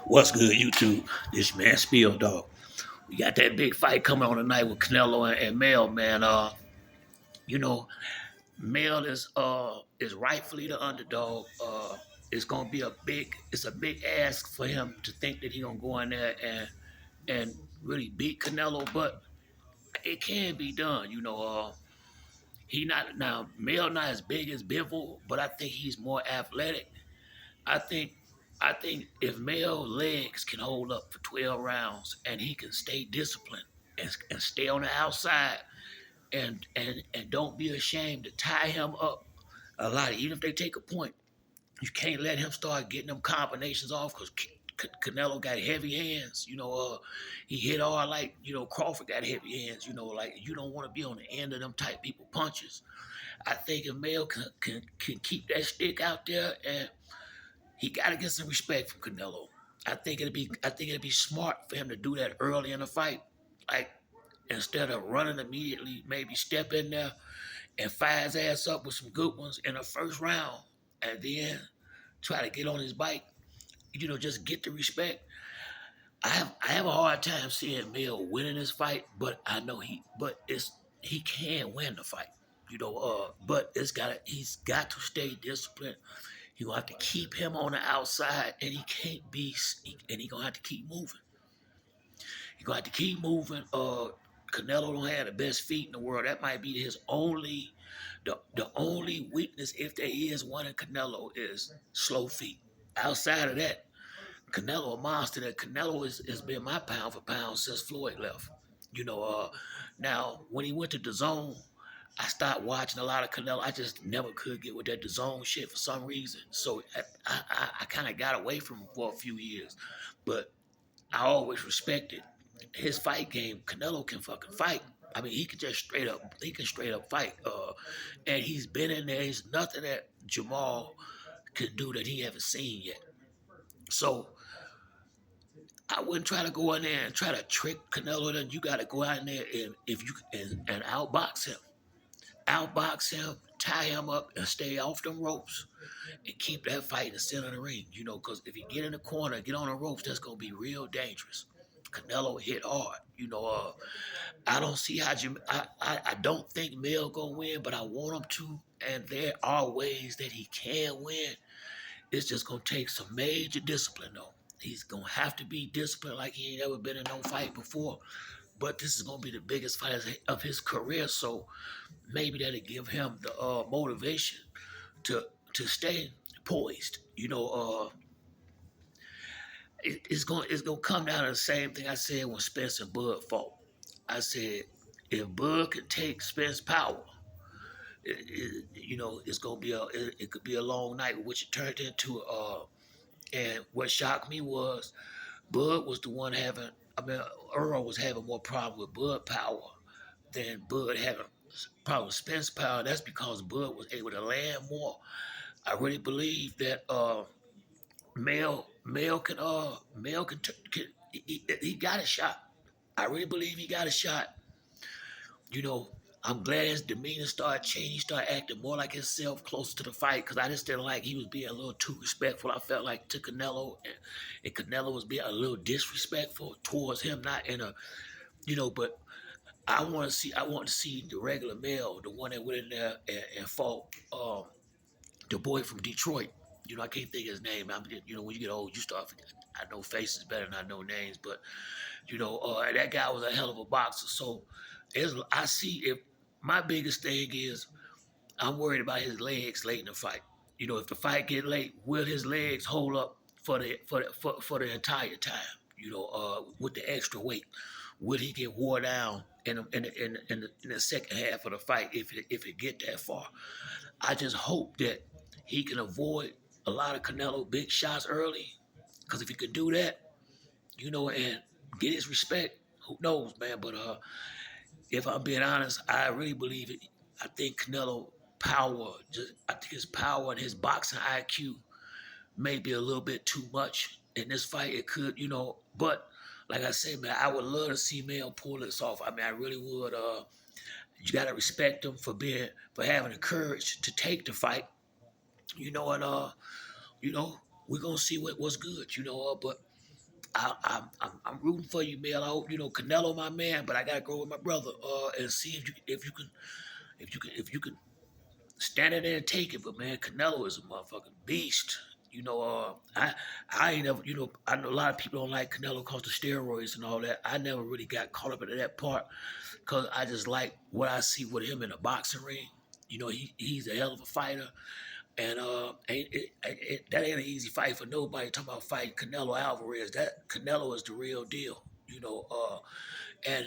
What's good, YouTube? This man Spill Dog. We got that big fight coming on tonight with Canelo and Mel, man. You know, Mel is rightfully the underdog. It's gonna be it's a big ask for him to think that he gonna go in there and really beat Canelo, but it can be done. He not now Mel not as big as Bivol, but I think he's more athletic. I think I think if Mel legs can hold up for 12 rounds and he can stay disciplined and stay on the outside and don't be ashamed to tie him up a lot, even if they take a point, you can't let him start getting them combinations off because Canelo got heavy hands. He hit hard like Crawford got heavy hands. Like you don't want to be on the end of them type people punches. I think if Mel can keep that stick out there and he got to get some respect from Canelo. I think it'd be smart for him to do that early in the fight, like instead of running immediately, maybe step in there and fire his ass up with some good ones in the first round, and then try to get on his bike. Just get the respect. I have a hard time seeing Mill winning this fight, but I know he can win the fight. But he's got to stay disciplined. You gonna have to keep him on the outside, and he can't be. And he gonna have to keep moving. He gonna have to keep moving. Canelo don't have the best feet in the world. That might be the only weakness, if there is one in Canelo, is slow feet. Outside of that, Canelo a monster. That Canelo has been my pound for pound since Floyd left. Now when he went to the zone, I stopped watching a lot of Canelo. I just never could get with that DAZN shit for some reason. So I kind of got away from him for a few years. But I always respected his fight game. Canelo can fucking fight. I mean, he can straight up fight. And he's been in there. There's nothing that Jermell can do that he haven't seen yet. So I wouldn't try to go in there and try to trick Canelo. Then you got to go out in there and outbox him. Outbox him, tie him up, and stay off them ropes, and keep that fight in the center of the ring. Because if you get in the corner, get on the ropes, that's gonna be real dangerous. Canelo hit hard. I don't see how I don't think Mel gonna win, but I want him to, and there are ways that he can win. It's just gonna take some major discipline though. He's gonna have to be disciplined like he ain't ever been in no fight before. But this is gonna be the biggest fight of his career, so maybe that'll give him the motivation to stay poised. It's gonna come down to the same thing I said when Spence and Bud fought. I said if Bud can take Spence power, it's gonna be it could be a long night, which it turned into. And what shocked me was Bud was the one having. I mean, Earl was having more problem with Bud power than Bud having problem with Spence power. That's because Bud was able to land more. I really believe that he got a shot. I really believe he got a shot. You know, I'm glad his demeanor started changing. He started acting more like himself closer to the fight because I just didn't like he was being a little too respectful. I felt like to Canelo, and Canelo was being a little disrespectful towards him, not in a, but I want to see the regular male, the one that went in there and fought the boy from Detroit. I can't think of his name. When you get old, you start forgetting. I know faces better than I know names, but that guy was a hell of a boxer. So I see if my biggest thing is I'm worried about his legs late in the fight. If the fight get late, will his legs hold up for the entire time? With the extra weight, will he get wore down in the second half of the fight if it get that far? I just hope that he can avoid a lot of Canelo big shots early, because if he could do that, and get his respect, who knows, man? But if I'm being honest, I really believe it. I think Canelo I think his power and his boxing IQ may be a little bit too much in this fight. It could, but like I said, man, I would love to see Mel pull this off. I mean, I really would. You gotta respect him for having the courage to take the fight. And we're gonna see what's good. But I'm rooting for you, man. I hope you know Canelo, my man, but I gotta go with my brother and see if you can stand it there and take it. But man, Canelo is a motherfucking beast. You know, I ain't never, you know, I know a lot of people don't like Canelo because of steroids and all that. I never really got caught up into that part because I just like what I see with him in a boxing ring. You know, he's a hell of a fighter, and that ain't an easy fight for nobody. Talking about fighting Canelo Alvarez, that Canelo is the real deal. You know, and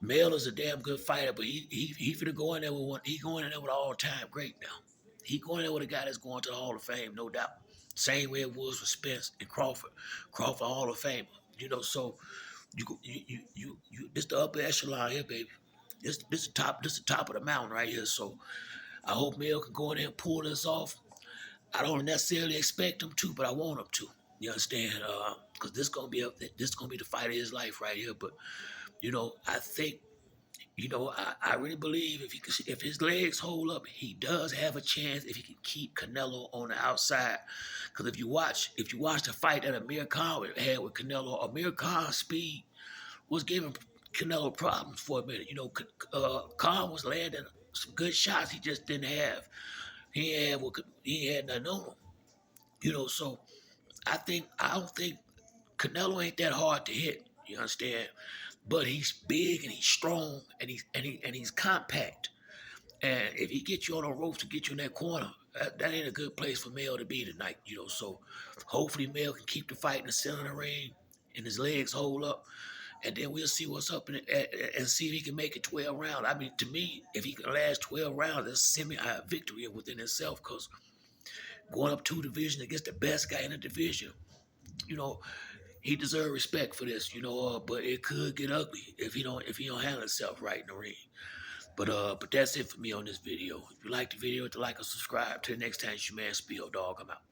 Mel is a damn good fighter, but he finna go in there with one. He going in there with an all time great now. He going in there with a guy that's going to the Hall of Fame, no doubt. Same way it was with Spence and Crawford. Crawford Hall of Famer. You know, so this the upper echelon here, baby. This the top of the mountain right here. So I hope Mel can go in there and pull this off. I don't necessarily expect him to, but I want him to. You understand? Because this gonna be the fight of his life right here. But you know, I think I really believe if his legs hold up, he does have a chance if he can keep Canelo on the outside. Because if you watch the fight that Amir Khan had with Canelo, Amir Khan's speed was giving Canelo problems for a minute. You know, Khan was landing some good shots. He just didn't have. He had nothing on him. You know, so I don't think Canelo ain't that hard to hit. You understand? But he's big and he's strong and he's compact. And if he gets you on a rope to get you in that corner, that ain't a good place for Mel to be tonight. You know, so hopefully Mel can keep the fight in the center of the ring and his legs hold up. And then we'll see what's up and see if he can make it 12 rounds. I mean, to me, if he can last 12 rounds, that's semi victory within itself. Because going up two divisions against the best guy in the division, you know, he deserves respect for this, you know. But it could get ugly if he don't handle himself right in the ring. But that's it for me on this video. If you like the video, hit the like or subscribe. Till next time, it's your man Spill Dog. I'm out.